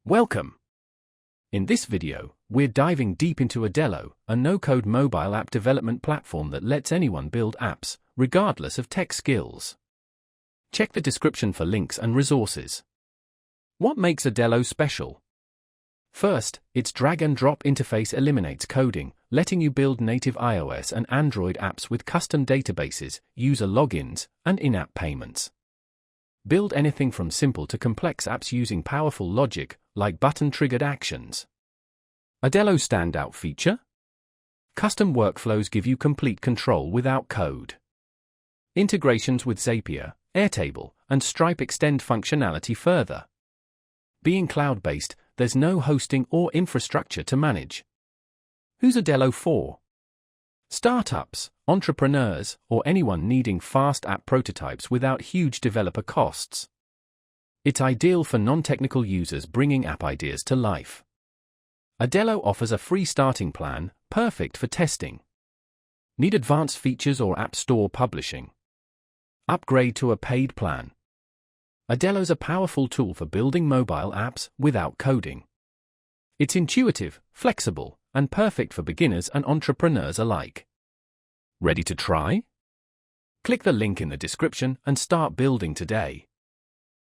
Welcome! In this video, we're diving deep into Adalo, a no-code mobile app development platform that lets anyone build apps, regardless of tech skills. Check the description for links and resources. What makes Adalo special? First, its drag-and-drop interface eliminates coding, letting you build native iOS and Android apps with custom databases, user logins, and in-app payments. Build anything from simple to complex apps using powerful logic, like button-triggered actions. Adalo's standout feature? Custom workflows give you complete control without code. Integrations with Zapier, Airtable, and Stripe extend functionality further. Being cloud-based, there's no hosting or infrastructure to manage. Who's Adalo for? Startups, entrepreneurs, or anyone needing fast app prototypes without huge developer costs. It's ideal for non-technical users bringing app ideas to life. Adalo offers a free starting plan, perfect for testing. Need advanced features or app store publishing? Upgrade to a paid plan. Adalo's a powerful tool for building mobile apps without coding. It's intuitive, flexible, and perfect for beginners and entrepreneurs alike. Ready to try? Click the link in the description and start building today.